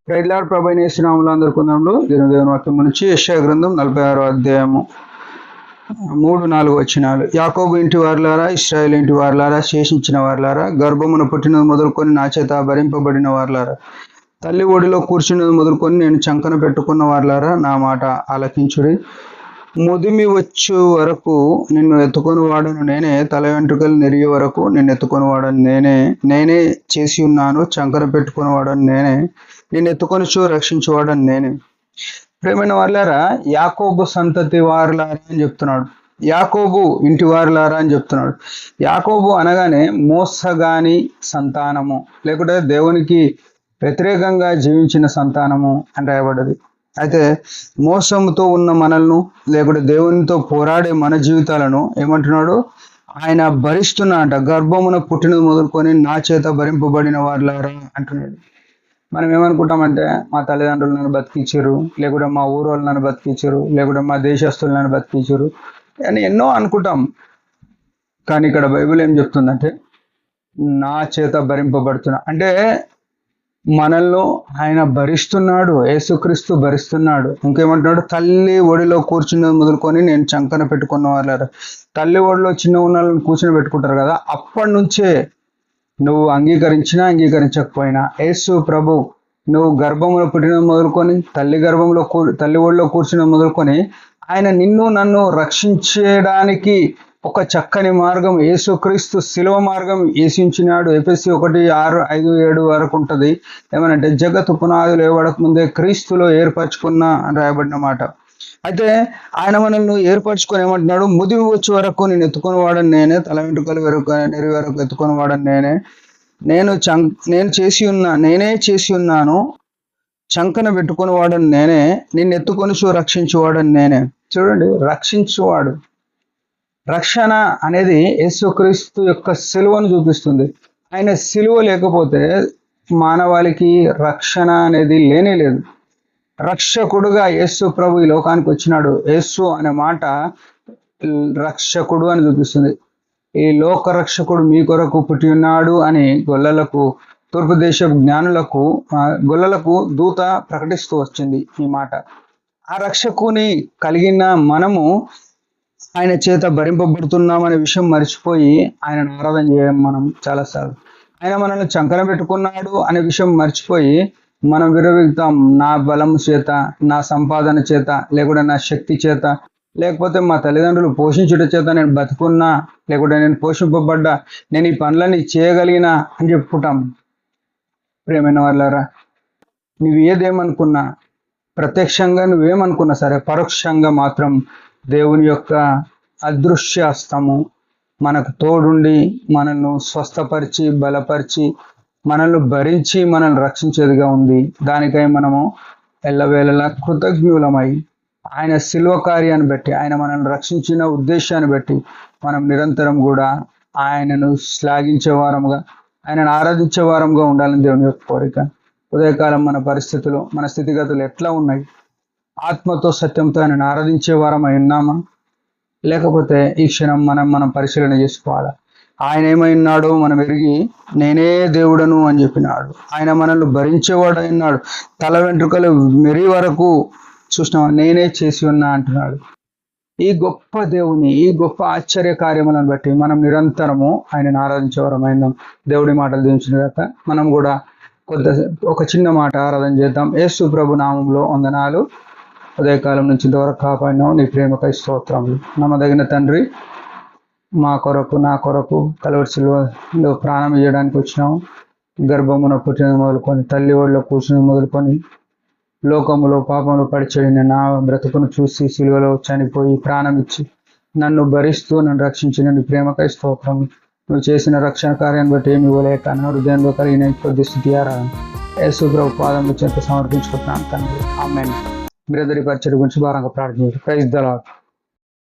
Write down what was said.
ప్రైజ్లార్డ్ ప్రభు అయిన యేసునామములో అందరికీ వందనములు. దేవుని వాక్యం నుంచి యెషయా గ్రంథం 46వ అధ్యాయము 3-4 వచనాలు. యాకోబు ఇంటి వారులారా, ఇశ్రాయేలు ఇంటి వారులారా, శేషించిన వారులారా, గర్భమున పుట్టినది మొదలుకొని నా చేత భరింపబడిన వారులారా, తల్లి ఒడిలో కూర్చున్నది మొదలుకొని నేను చంకన పెట్టుకున్న వారులారా, నా మాట ఆలకించుడి. ముదిమి వచ్చు వరకు నిన్ను ఎత్తుకొని వాడను నేనే, తల వెంట్రుకలు నెరిగే వరకు నిన్ను ఎత్తుకొని వాడను నేనే చేసి ఉన్నాను, చంకన పెట్టుకుని వాడను నేనే, నిన్ను ఎత్తుకొని రక్షించేవాడని నేనే. ప్రేమైన వారులారా, యాకోబు సంతతి వారులారా అని చెప్తున్నాడు. యాకోబు ఇంటి వారులారా అని చెప్తున్నాడు. యాకోబు అనగానే మోసగాని సంతానము, లేకుంటే దేవునికి వ్యతిరేకంగా జీవించిన సంతానము అని రాయబడ్డది. అయితే మోసంతో ఉన్న మనల్ని, లేకుంటే దేవునితో పోరాడే మన జీవితాలను ఏమంటున్నాడు? ఆయన భరిస్తున్నట. గర్భమున పుట్టినది మొదలుకొని నా చేత భరింపబడిన వారులారా అంటున్నాడు. మనం ఏమనుకుంటామంటే మా తల్లిదండ్రులు నన్ను బతికించారు, లేకుంటే మా ఊరోళ్ళు నన్ను బతికించారు, లేకుంటే మా దేశస్తులు నన్ను బతికించారు అని ఎన్నో అనుకుంటాం. కానీ ఇక్కడ బైబిల్ ఏం చెప్తుందంటే నా చేత భరింపబడుతున్నా అంటే మనల్ని ఆయన భరిస్తున్నాడు, యేసుక్రీస్తు భరిస్తున్నాడు. ఇంకేమంటున్నాడు? తల్లి ఒడిలో కూర్చున్నది మొదలుకొని నేను చంకన పెట్టుకున్న వాళ్ళారు. తల్లి ఒడిలో చిన్న ఉన్నలను కూర్చుని పెట్టుకుంటారు కదా, అప్పటి నుంచే నువ్వు అంగీకరించినా అంగీకరించకపోయినా యేసు ప్రభు నువ్వు గర్భంలో పుట్టినది మొదలుకొని తల్లి ఒడిలో కూర్చున్నది మొదలుకొని ఆయన నిన్ను నన్ను రక్షించడానికి ఒక చక్కని మార్గం యేసుక్రీస్తు శిలువ మార్గం యేసించినాడు. ఎఫెసీ 1:6-5-7 వరకు ఉంటుంది. ఏమనంటే జగత్తు పునాదులు వేయబడక ముందే క్రీస్తులో ఏర్పరచుకున్న అని రాయబడిన మాట. అయితే ఆయన మనల్ని ఏర్పరచుకొని ఏమంటున్నాడు? ముదిమి వచ్చే వరకు నేను ఎత్తుకొని వాడని నేనే, తల వెంట్రుకలు నెరి వరకు ఎత్తుకొని వాడని నేనే, నేనే చేసి ఉన్నాను, చంకన పెట్టుకుని వాడని నేనే, నిన్ను ఎత్తుకొని రక్షించేవాడని నేనే. చూడండి, రక్షించువాడు. రక్షణ అనేది యేసుక్రీస్తు యొక్క సిలువను చూపిస్తుంది. ఆయన సిలువ లేకపోతే మానవాళికి రక్షణ అనేది లేనే లేదు. రక్షకుడుగా యేసు ప్రభు ఈ లోకానికి వచ్చినాడు. యేసు అనే మాట రక్షకుడు అని చూపిస్తుంది. ఈ లోక రక్షకుడు మీ కొరకు పుట్టి ఉన్నాడు అని తూర్పు దేశ జ్ఞానులకు గొల్లలకు దూత ప్రకటిస్తూ వచ్చింది ఈ మాట. ఆ రక్షకుని కలిగిన మనము ఆయన చేత భరింపబడుతున్నామనే విషయం మర్చిపోయి ఆయనను ఆరాధన చేయం మనం చాలాసార్లు. ఆయన మనల్ని చంకన పెట్టుకున్నాడు అనే విషయం మర్చిపోయి మనం విరవిగుతాం. నా బలం చేత, నా సంపాదన చేత, లేకుంటే నా శక్తి చేత, లేకపోతే మా తల్లిదండ్రులు పోషించుట చేత నేను బతుకున్నా, లేకుంటే నేను పోషింపబడ్డా, నేను ఈ పనులన్నీ చేయగలిగినా అని చెప్పుకుంటాం. ప్రియమైన వాళ్ళారా, నువ్వు ఏదేమనుకున్నా, ప్రత్యక్షంగా నువ్వేమనుకున్నా సరే, పరోక్షంగా మాత్రం దేవుని యొక్క అదృశ్య హస్తము మనకు తోడుండి మనల్ని స్వస్థపరిచి బలపరిచి మనల్ని భరించి మనల్ని రక్షించేదిగా ఉంది. దానికై మనము ఎల్లవేళలా కృతజ్ఞులమై ఆయన శిలువ కార్యాన్ని బట్టి, ఆయన మనల్ని రక్షించిన ఉద్దేశాన్ని బట్టి మనం నిరంతరం కూడా ఆయనను శ్లాఘించే వారముగా, ఆయనను ఆరాధించే వారంగా ఉండాలని దేవుని యొక్క కోరిక. ఉదయకాలం మన పరిస్థితులు, మన స్థితిగతులు ఎట్లా ఉన్నాయి? ఆత్మతో సత్యంతో ఆయనను ఆరాధించే వారం అయి ఉన్నామా? లేకపోతే ఈ క్షణం మనం పరిశీలన చేసుకోవాలి. ఆయన ఏమైనాడో మనం ఎరిగి నేనే దేవుడను అని చెప్పినాడు. ఆయన మనల్ని భరించేవాడు అయినాడు. తల వెంట్రుకలు మెరి వరకు చూసినా నేనే చేసి ఉన్నా అంటున్నాడు. ఈ గొప్ప దేవుని, ఈ గొప్ప ఆశ్చర్య కార్యములను బట్టి మనం నిరంతరము ఆయనను ఆరాధించేవారం అయినాం. దేవుడి మాటలు దీవించిన తర్వాత మనం కూడా ఒక చిన్న మాట ఆరాధన చేద్దాం. యేసు ప్రభు నామంలో వందనాలు. ఉదయకాలం నుంచి ఇంతవరకు కాపాడినావు, నీ ప్రేమకై స్తోత్రములు. నమ్మదగిన తండ్రి, మా కొరకు, నా కొరకు కలువరి సిలువలో ప్రాణం ఇవ్వడానికి వచ్చినావు. గర్భమున పుట్టినది మొదలుకొని, తల్లి ఒడిలో కూర్చుని మొదలుకొని, లోకములో పాపంలో పడిచెడిన నా బ్రతుకును చూసి సిలువలో చనిపోయి ప్రాణం ఇచ్చి నన్ను భరిస్తూ నన్ను రక్షించిన నీ ప్రేమకై స్తోత్రములు. నువ్వు చేసిన రక్షణ కార్యాన్ని బట్టి ఏమి ఇవ్వలేక నా హృదయంలో కలిగిన కొద్ది స్థితి యేసు ప్రభు పాదముల చేత సమర్పించుకుంటున్నాను తండ్రి. ఆమేన్. బ్రదరి పరిచయం గురించి భారంగా ప్రార్థించారు. Praise the lord.